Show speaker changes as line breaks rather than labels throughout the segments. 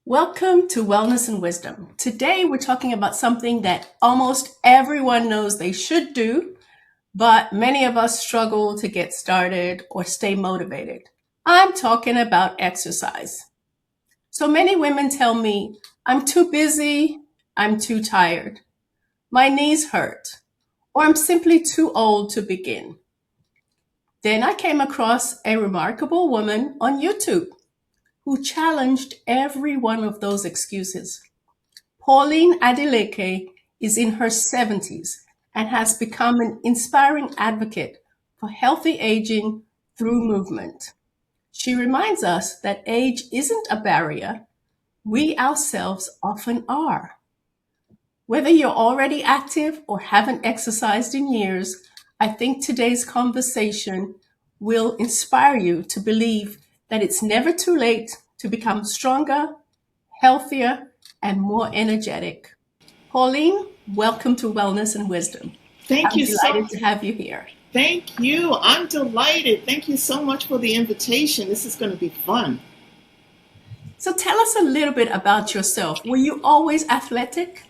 Welcome to Wellness and Wisdom. Today we're talking about something that almost everyone knows they should do, but many of us struggle to get started or stay motivated. I'm talking about exercise. So many women tell me, I'm too busy, I'm too tired, my knees hurt, or I'm simply too old to begin. Then I came across a remarkable woman on YouTube who challenged every one of those excuses. Pauline Adeleke is in her 70s and has become an inspiring advocate for healthy aging through movement. She reminds us that age isn't a barrier, we ourselves often are. Whether you're already active or haven't exercised in years, I think today's conversation will inspire you to believe that it's never too late to become stronger, healthier, and more energetic. Pauline, welcome to Wellness and Wisdom.
Thank
I'm
you so
delighted to have you here.
Thank you. I'm delighted. Thank you so much for the invitation. This is going to be fun.
So tell us a little bit about yourself. Were you always athletic?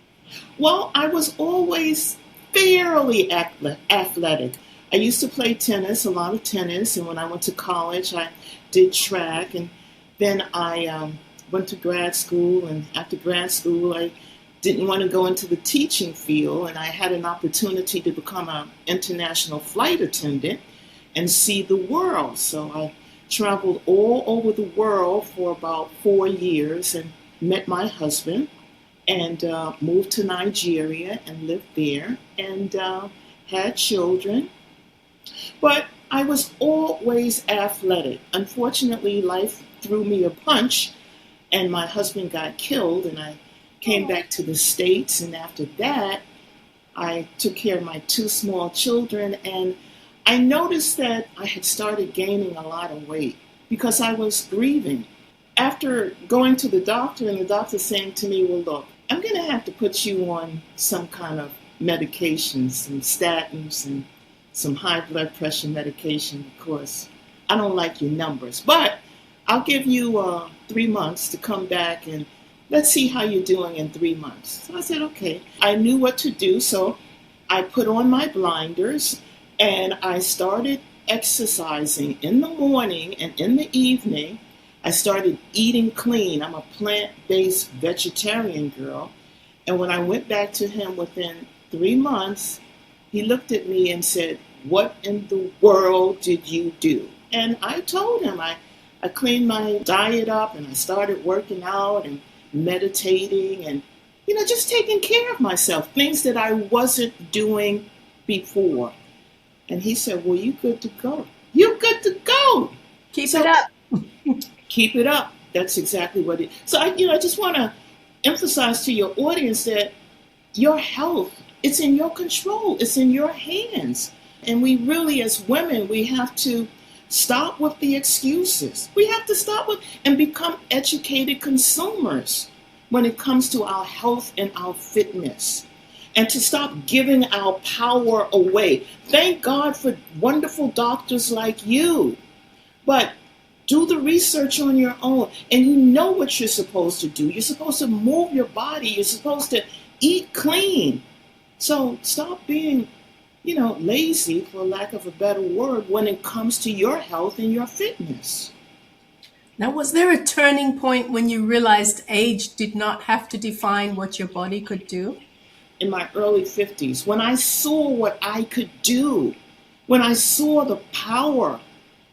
Well, I was always fairly athletic. I used to play tennis, a lot of tennis, and when I went to college, I did track, and then I went to grad school, and after grad school, I didn't want to go into the teaching field, and I had an opportunity to become an international flight attendant and see the world. So I traveled all over the world for about 4 years and met my husband and moved to Nigeria and lived there and had children. But I was always athletic. Unfortunately, life threw me a punch and my husband got killed and I came back to the States. And after that, I took care of my two small children and I noticed that I had started gaining a lot of weight because I was grieving. After going to the doctor and the doctor saying to me, well, look, I'm going to have to put you on some kind of medication, some statins and some high blood pressure medication. Of course, I don't like your numbers, but I'll give you 3 months to come back and let's see how you're doing in 3 months. So I said, okay. I knew what to do, so I put on my blinders and I started exercising in the morning and in the evening. I started eating clean. I'm a plant-based vegetarian girl. And when I went back to him within 3 months, he looked at me and said, what in the world did you do? And I told him I cleaned my diet up and I started working out and meditating and, just taking care of myself, things that I wasn't doing before. And he said, well, you're good to go. You're good to go.
Keep it up.
Keep it up. That's exactly what it is. So I just want to emphasize to your audience that your health, it's in your control. It's in your hands. And we really, as women, we have to stop with the excuses. We have to stop with and become educated consumers when it comes to our health and our fitness. And to stop giving our power away. Thank God for wonderful doctors like you. But do the research on your own. And you know what you're supposed to do. You're supposed to move your body. You're supposed to eat clean. So stop being, lazy, for lack of a better word, when it comes to your health and your fitness.
Now, was there a turning point when you realized age did not have to define what your body could do?
In my early 50s, when I saw what I could do, when I saw the power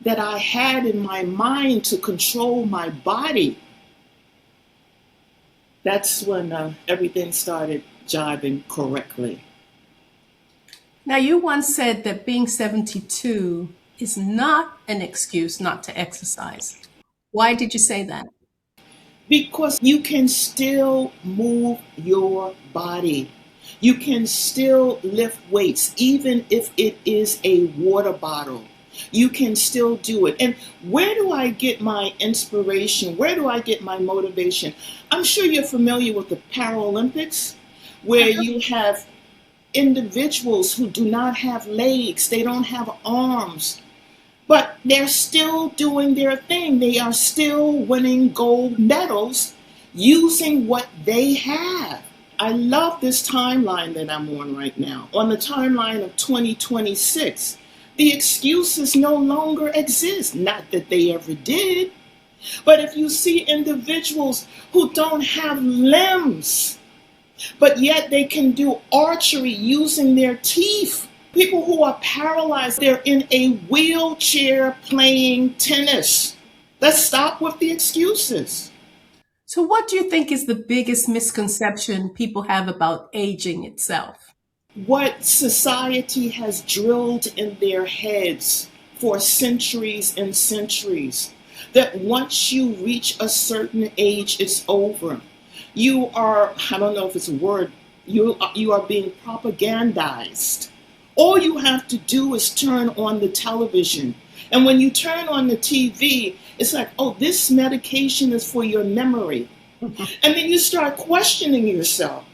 that I had in my mind to control my body, that's when everything started jiving correctly.
Now, you once said that being 72 is not an excuse not to exercise. Why did you say that?
Because you can still move your body. You can still lift weights, even if it is a water bottle. You can still do it. And where do I get my inspiration? Where do I get my motivation? I'm sure you're familiar with the Paralympics, where you have individuals who do not have legs, they don't have arms, but they're still doing their thing. They are still winning gold medals using what they have. I love this timeline that I'm on right now. On the timeline of 2026, the excuses no longer exist. Not that they ever did. But if you see individuals who don't have limbs, but yet they can do archery using their teeth, people who are paralyzed, they're in a wheelchair playing tennis. Let's stop with the excuses.
So what do you think is the biggest misconception people have about aging itself?
What society has drilled in their heads for centuries and centuries, that once you reach a certain age, it's over. You are, I don't know if it's a word, you are being propagandized. All you have to do is turn on the television. And when you turn on the TV, it's like, oh, this medication is for your memory. And then you start questioning yourself.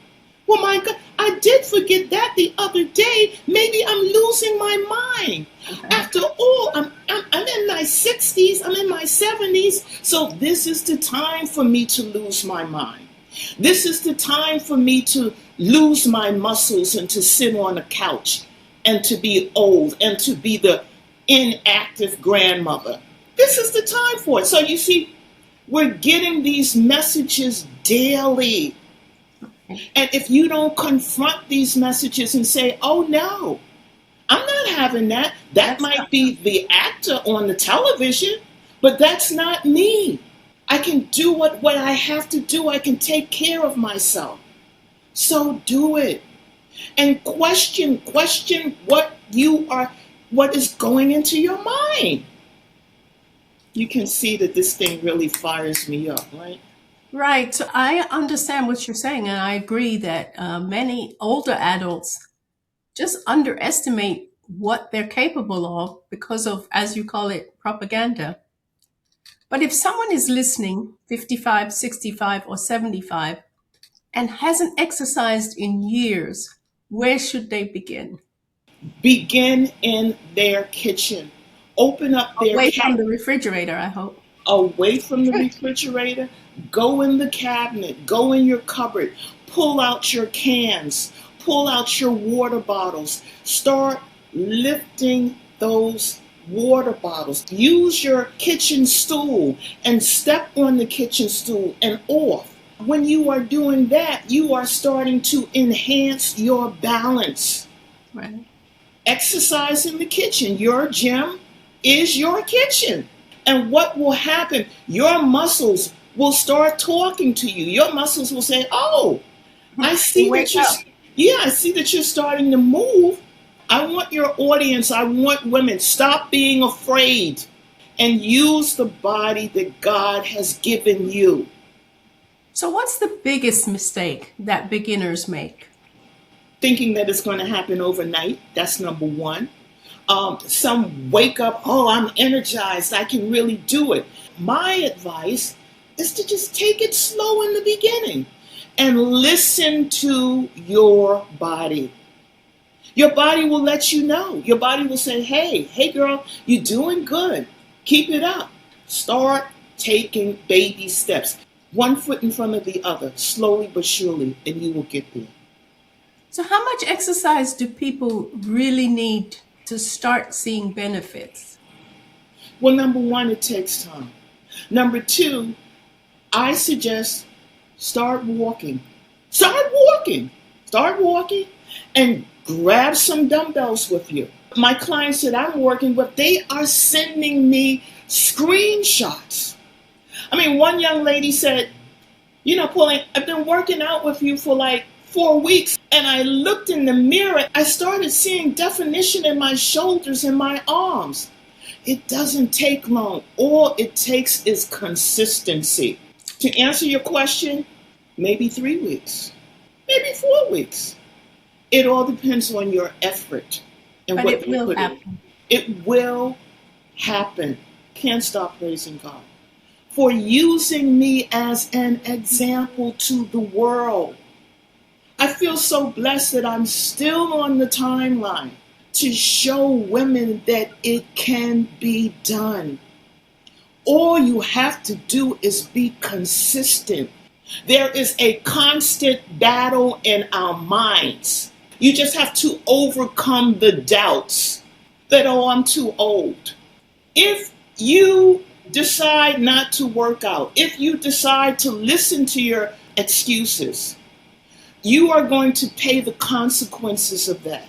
Well, my God, I did forget that the other day. Maybe I'm losing my mind. Okay. After all, I'm in my 60s, I'm in my 70s. So this is the time for me to lose my mind. This is the time for me to lose my muscles and to sit on a couch and to be old and to be the inactive grandmother. This is the time for it. So you see, we're getting these messages daily. And if you don't confront these messages and say, oh no, I'm not having that. That might be the actor on the television, but that's not me. I can do what I have to do. I can take care of myself. So do it. And question what is going into your mind. You can see that this thing really fires me up, right?
Right. So I understand what you're saying, and I agree that many older adults just underestimate what they're capable of because of, as you call it, propaganda. But if someone is listening, 55, 65, or 75, and hasn't exercised in years, where should they begin?
Begin in their kitchen. Open up their
Away from the refrigerator, I hope.
Away from the refrigerator. Go in the cabinet. Go in your cupboard. Pull out your cans. Pull out your water bottles. Start lifting those water bottles. Use your kitchen stool and step on the kitchen stool and off. When you are doing that, you are starting to enhance your balance.
Right.
Exercise in the kitchen. Your gym is your kitchen. And what will happen? Your muscles will start talking to you. Your muscles will say, oh, I see I see that you're starting to move. I want your audience, I want women, stop being afraid and use the body that God has given you.
So what's the biggest mistake that beginners make?
Thinking that it's going to happen overnight. That's number one. Some wake up, oh, I'm energized, I can really do it. My advice is to just take it slow in the beginning and listen to your body. Your body will let you know. Your body will say, hey girl, you're doing good. Keep it up. Start taking baby steps. One foot in front of the other, slowly but surely, and you will get there.
So how much exercise do people really need to start seeing benefits?
Well, number one, it takes time. Number two, I suggest start walking. Start walking and grab some dumbbells with you. My clients that I'm working with, they are sending me screenshots. I mean, one young lady said, Pauline, I've been working out with you for like 4 weeks, and I looked in the mirror. I started seeing definition in my shoulders and my arms. It doesn't take long. All it takes is consistency. To answer your question, maybe 3 weeks, maybe 4 weeks. It all depends on your effort and what you put in. It will happen. Can't stop praising God for using me as an example to the world. I feel so blessed that I'm still on the timeline to show women that it can be done. All you have to do is be consistent. There is a constant battle in our minds. You just have to overcome the doubts that, oh, I'm too old. If you decide not to work out, if you decide to listen to your excuses, you are going to pay the consequences of that.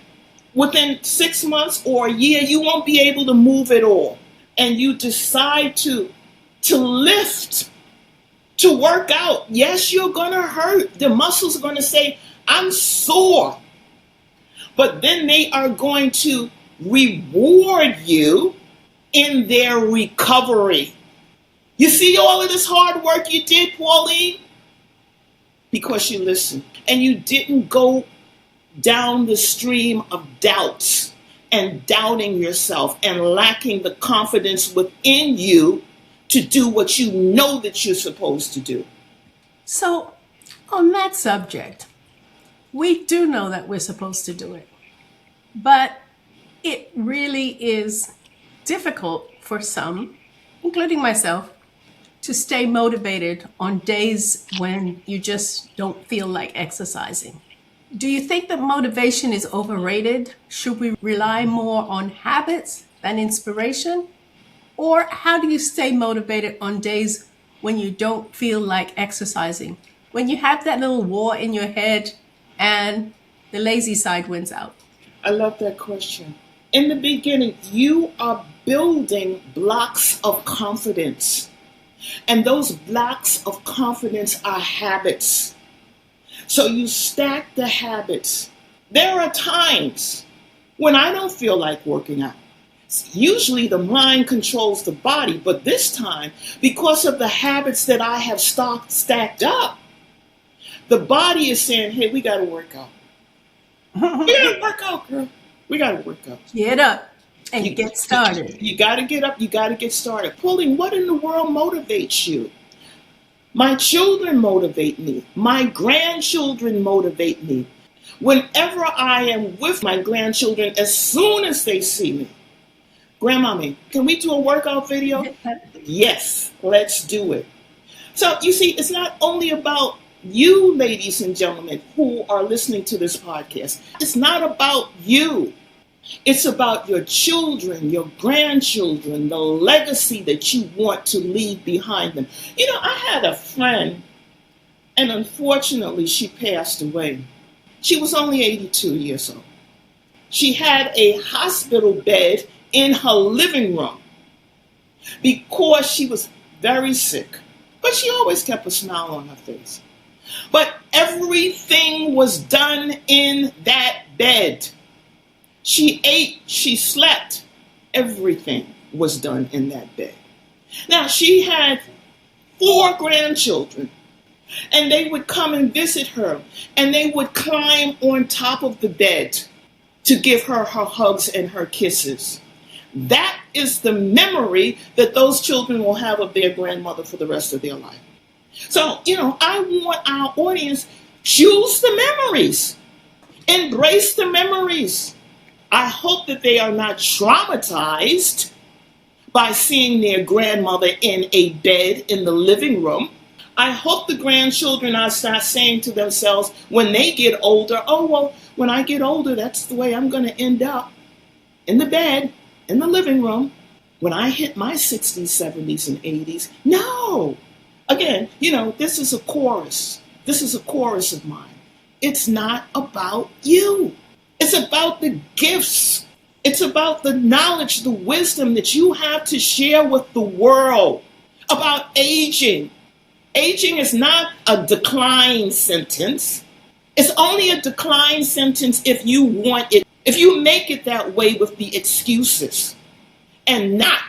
Within 6 months or a year, you won't be able to move at all. And you decide to lift, to work out. Yes, you're going to hurt. The muscles are going to say, I'm sore. But then they are going to reward you in their recovery. You see all of this hard work you did, Pauline? Because you listened. And you didn't go down the stream of doubts and doubting yourself and lacking the confidence within you to do what you know that you're supposed to do.
So, on that subject, we do know that we're supposed to do it. But it really is difficult for some, including myself, to stay motivated on days when you just don't feel like exercising. Do you think that motivation is overrated? Should we rely more on habits than inspiration? Or how do you stay motivated on days when you don't feel like exercising? When you have that little war in your head and the lazy side wins out?
I love that question. In the beginning, you are building blocks of confidence. And those blocks of confidence are habits. So you stack the habits. There are times when I don't feel like working out. Usually the mind controls the body, but this time, because of the habits that I have stacked up, the body is saying, hey, we got to work out. We got to work out, girl. We got to work out.
Get up and get started.
You got to get up. You got to get started. Pauline, what in the world motivates you? My children motivate me. My grandchildren motivate me. Whenever I am with my grandchildren, as soon as they see me, Grandmommy, can we do a workout video? Yes, let's do it. So you see, it's not only about you, ladies and gentlemen, who are listening to this podcast. It's not about you. It's about your children, your grandchildren, the legacy that you want to leave behind them. You know, I had a friend, and unfortunately, she passed away. She was only 82 years old. She had a hospital bed in her living room because she was very sick. But she always kept a smile on her face. But everything was done in that bed. She ate, she slept. Everything was done in that bed. Now, she had 4 grandchildren, and they would come and visit her, and they would climb on top of the bed to give her her hugs and her kisses. That is the memory that those children will have of their grandmother for the rest of their life. So, you know, I want our audience, choose the memories. Embrace the memories. I hope that they are not traumatized by seeing their grandmother in a bed in the living room. I hope the grandchildren are not saying to themselves when they get older, oh, well, when I get older, that's the way I'm going to end up, in the bed, in the living room, when I hit my 60s, 70s, and 80s. No. Again, you know, this is a chorus. This is a chorus of mine. It's not about you. It's about the gifts. It's about the knowledge, the wisdom that you have to share with the world about aging. Aging is not a decline sentence. It's only a decline sentence if you want it, if you make it that way with the excuses and not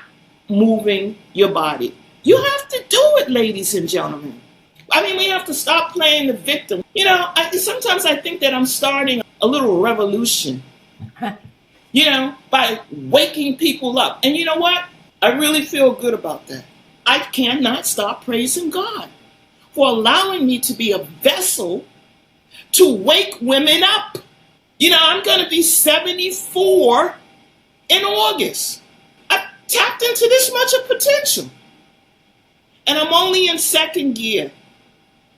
moving your body. You have to do it, ladies and gentlemen. I mean, we have to stop playing the victim. You know, sometimes I think that I'm starting a little revolution, you know, by waking people up. And you know what? I really feel good about that. I cannot stop praising God for allowing me to be a vessel to wake women up. You know, I'm going to be 74 in August. I tapped into this much of potential. And I'm only in second gear.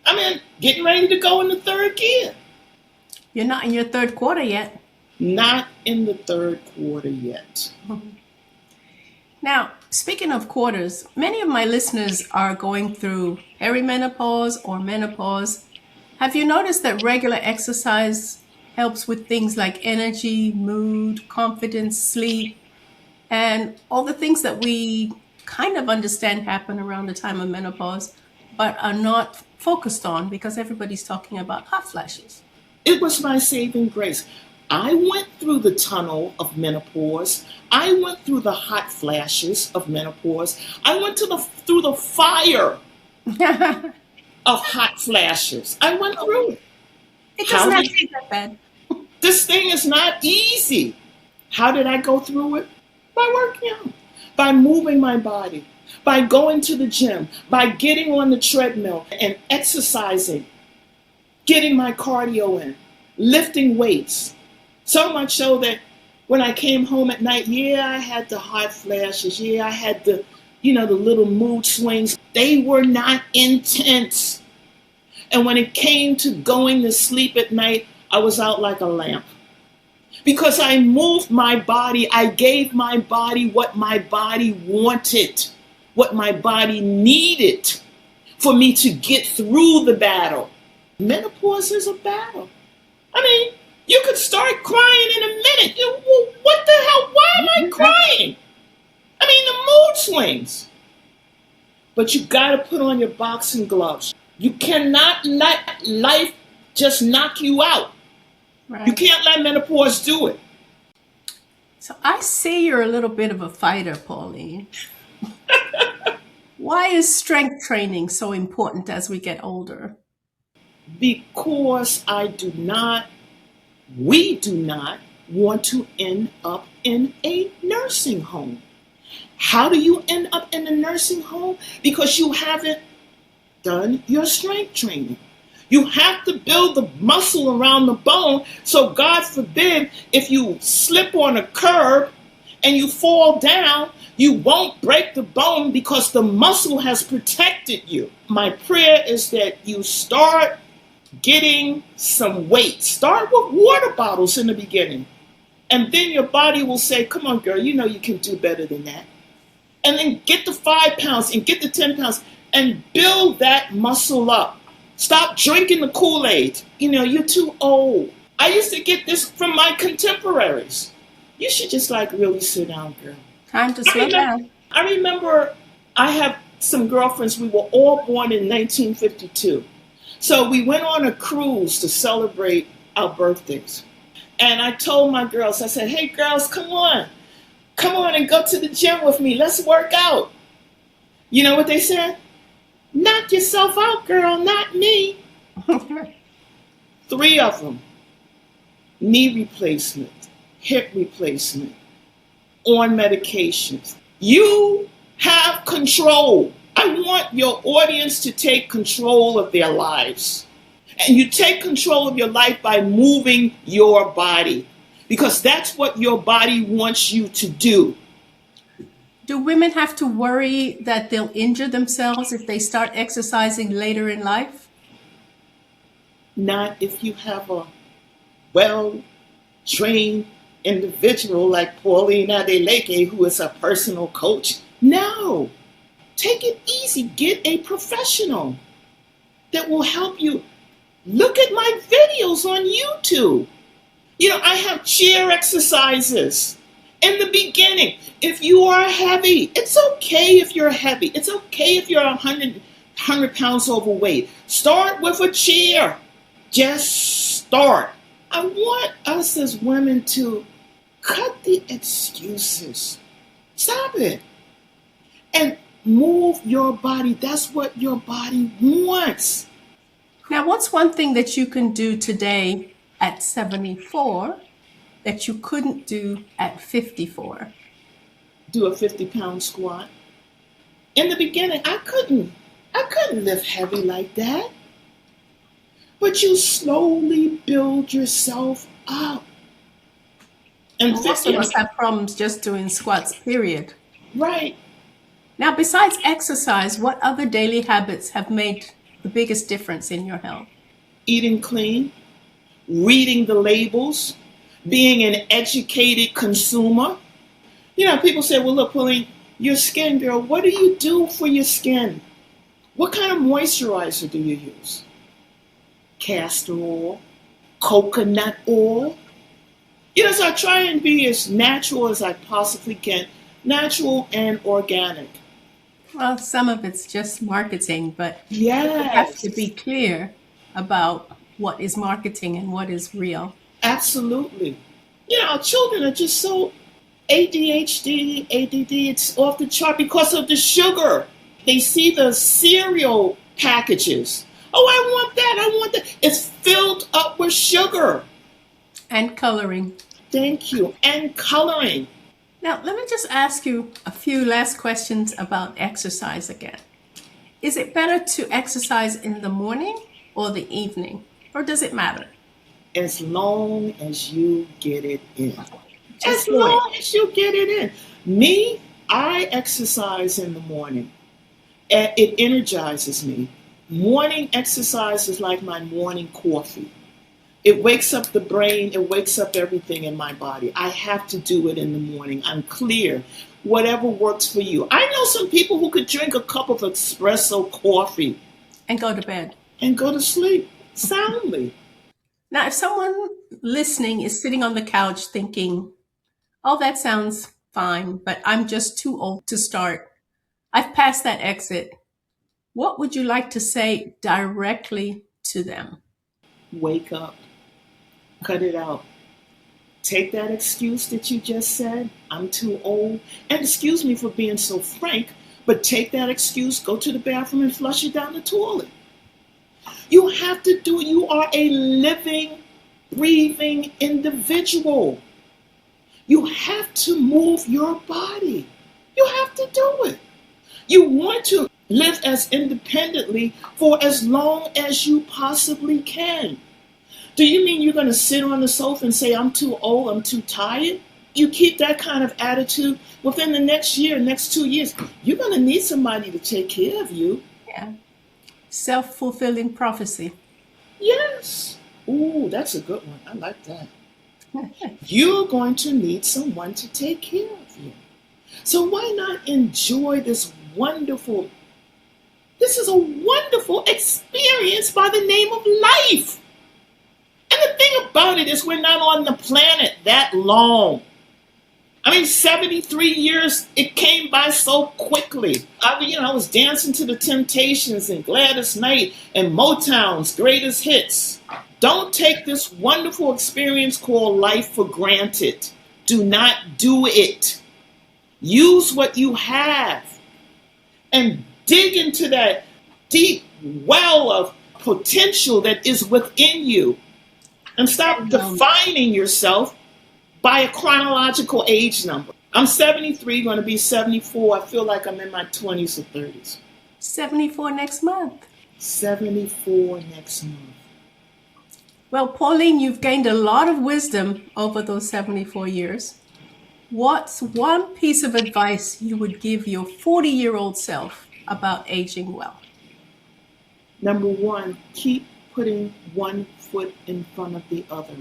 I'm getting ready to go in the third gear.
You're not in your third quarter yet.
Not in the third quarter yet.
Now, speaking of quarters, many of my listeners are going through perimenopause or menopause. Have you noticed that regular exercise helps with things like energy, mood, confidence, sleep, and all the things that we kind of understand happen around the time of menopause, but are not focused on because everybody's talking about hot flashes?
It was my saving grace. I went through the tunnel of menopause. I went through the hot flashes of menopause. I went through the fire of hot flashes. I went through it.
It does not take that bad.
This thing is not easy. How did I go through it? By working out, by moving my body, by going to the gym, by getting on the treadmill and exercising, getting my cardio in, lifting weights. So much so that when I came home at night, I had the hot flashes. I had the little mood swings. They were not intense. And when it came to going to sleep at night, I was out like a lamp. Because I moved my body, I gave my body what my body wanted, what my body needed for me to get through the battle. Menopause is a battle. You could start crying in a minute. What the hell? Why am I crying? The mood swings. But you got to put on your boxing gloves. You cannot let life just knock you out. Right. You can't let menopause do it.
So I see you're a little bit of a fighter, Pauline. Why is strength training so important as we get older?
Because we do not want to end up in a nursing home. How do you end up in a nursing home? Because you haven't done your strength training. You have to build the muscle around the bone. So God forbid, if you slip on a curb and you fall down, you won't break the bone because the muscle has protected you. My prayer is that you start getting some weight. Start with water bottles in the beginning. And then your body will say, come on, girl, you can do better than that. And then get the 5 pounds and get the 10 pounds and build that muscle up. Stop drinking the Kool-Aid. You're too old. I used to get this from my contemporaries. You should just really sit down, girl.
Time to slow down.
I remember I have some girlfriends. We were all born in 1952. So we went on a cruise to celebrate our birthdays. And I told my girls, I said, hey, girls, come on and go to the gym with me. Let's work out. You know what they said? Knock yourself out, girl, not me. 3 of them. Knee replacement, hip replacement, on medications. You have control. I want your audience to take control of their lives. And you take control of your life by moving your body, because that's what your body wants you to do.
Do women have to worry that they'll injure themselves if they start exercising later in life?
Not if you have a well-trained individual like Pauline Adeleke, who is a personal coach. No. Take it easy. Get a professional that will help you. Look at my videos on YouTube. I have chair exercises. In the beginning, if you are heavy, it's okay if you're heavy. It's okay if you're 100 pounds overweight. Start with a chair. Just start. I want us as women to cut the excuses. Stop it. And move your body. That's what your body wants.
Now, what's one thing that you can do today at 74 that you couldn't do at 54?
Do a 50-pound squat. In the beginning, I couldn't lift heavy like that. But you slowly build yourself up. And
most of us have problems just doing squats, period.
Right.
Now, besides exercise, what other daily habits have made the biggest difference in your health?
Eating clean, reading the labels, being an educated consumer. You know, people say, well, look, Pauline, your skin, girl, what do you do for your skin? What kind of moisturizer do you use? Castor oil, coconut oil. You know, so I try and be as natural as I possibly can, natural and organic.
Well, some of it's just marketing, but we have to be
Yes,
clear about what is marketing and what is real.
absolutely. You know, children are just so ADHD, ADD, it's off the chart because of the sugar. They see the cereal packages. Oh, I want that, I want that. It's filled up with sugar.
And coloring.
Thank you. And coloring.
Now, let me just ask you a few last questions about exercise again. Is it better to exercise in the morning or the evening? Or does it matter?
As long as you get it in.
Just
As
do it.
long as you get it in. Me, I exercise in the morning. It energizes me. Morning exercise is like my morning coffee. It wakes up the brain, it wakes up everything in my body. I have to do it in the morning. I'm clear. Whatever works for you. I know some people who could drink a cup of espresso coffee
And go to bed.
and go to sleep soundly.
Now, if someone listening is sitting on the couch thinking, oh, that sounds fine, but I'm just too old to start, I've passed that exit, what would you like to say directly to them?
Wake up. Cut it out. Take that excuse that you just said, I'm too old. And excuse me for being so frank, but take that excuse, go to the bathroom and flush it down the toilet. You have to do it. You are a living, breathing individual. You have to move your body. You have to do it. You want to live as independently for as long as you possibly can. Do you mean you're going to sit on the sofa and say, I'm too old, I'm too tired? You keep that kind of attitude, within the next year, next 2 years, you're going to need somebody to take care of you.
Yeah. Self-fulfilling prophecy.
Yes. Ooh, that's a good one. I like that. You're going to need someone to take care of you. So why not enjoy this is a wonderful experience by the name of life. And the thing about it is we're not on the planet that long. I mean, 73 years, it came by so quickly. I was dancing to the Temptations and Gladys Knight and Motown's greatest hits. Don't take this wonderful experience called life for granted. Do not do it. Use what you have and dig into that deep well of potential that is within you. And stop defining yourself by a chronological age number. I'm 73, going to be 74. I feel like I'm in my 20s or 30s.
74 next month.
74 next month.
Well, Pauline, you've gained a lot of wisdom over those 74 years. What's one piece of advice you would give your 40-year-old self about aging well?
Number one, keep putting one foot in front of the other.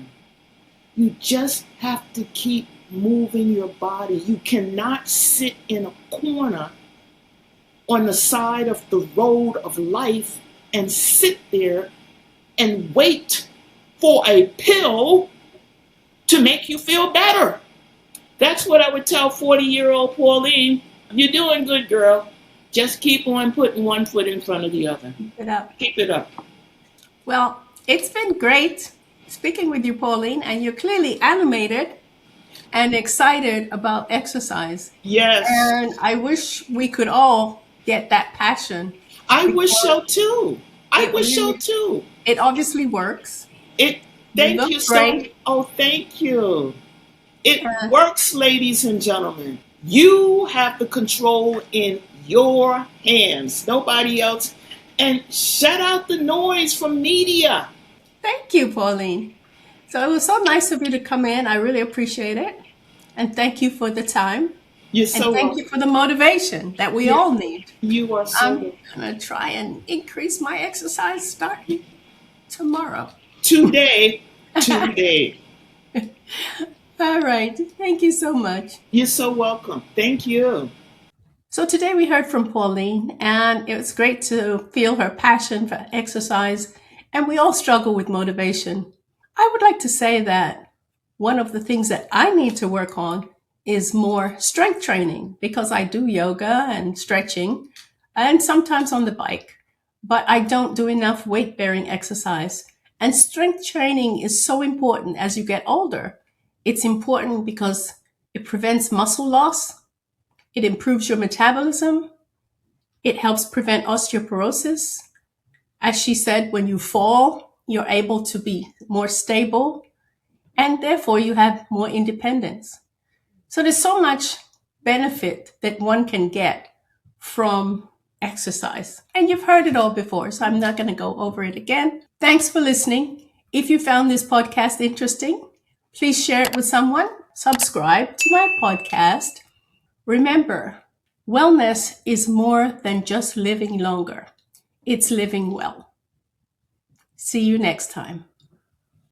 You just have to keep moving your body. You cannot sit in a corner on the side of the road of life and sit there and wait for a pill to make you feel better. That's what I would tell 40-year-old Pauline. You're doing good, girl. Just keep on putting one foot in front of the other.
Keep it up.
Keep it up.
Well, it's been great speaking with you, Pauline, and you're clearly animated and excited about exercise.
Yes.
And I wish we could all get that passion.
I wish so too. I
It
wish so
really,
too.
it obviously works.
It.
You
Thank
look
you so.
great.
Oh, thank you. It
Uh,
works, ladies and gentlemen. You have the control in your hands, nobody else. And shut out the noise from media.
Thank you, Pauline. So it was so nice of you to come in. I really appreciate it. And thank you for the time.
You're
And
so
thank you
welcome.
for the motivation that we
Yeah,
all need.
you are so
I'm
welcome.
going to try and increase my exercise starting tomorrow.
Today, today.
All right. Thank you so much.
You're so welcome. Thank you.
So today we heard from Pauline, and it was great to feel her passion for exercise. And we all struggle with motivation. I would like to say that one of the things that I need to work on is more strength training because I do yoga and stretching and sometimes on the bike, but I don't do enough weight bearing exercise. And strength training is so important as you get older. It's important because it prevents muscle loss, it improves your metabolism, it helps prevent osteoporosis. As she said, when you fall, you're able to be more stable and therefore you have more independence. So there's so much benefit that one can get from exercise. And you've heard it all before, so I'm not going to go over it again. Thanks for listening. If you found this podcast interesting, please share it with someone, subscribe to my podcast. Remember, wellness is more than just living longer. It's living well. See you next time.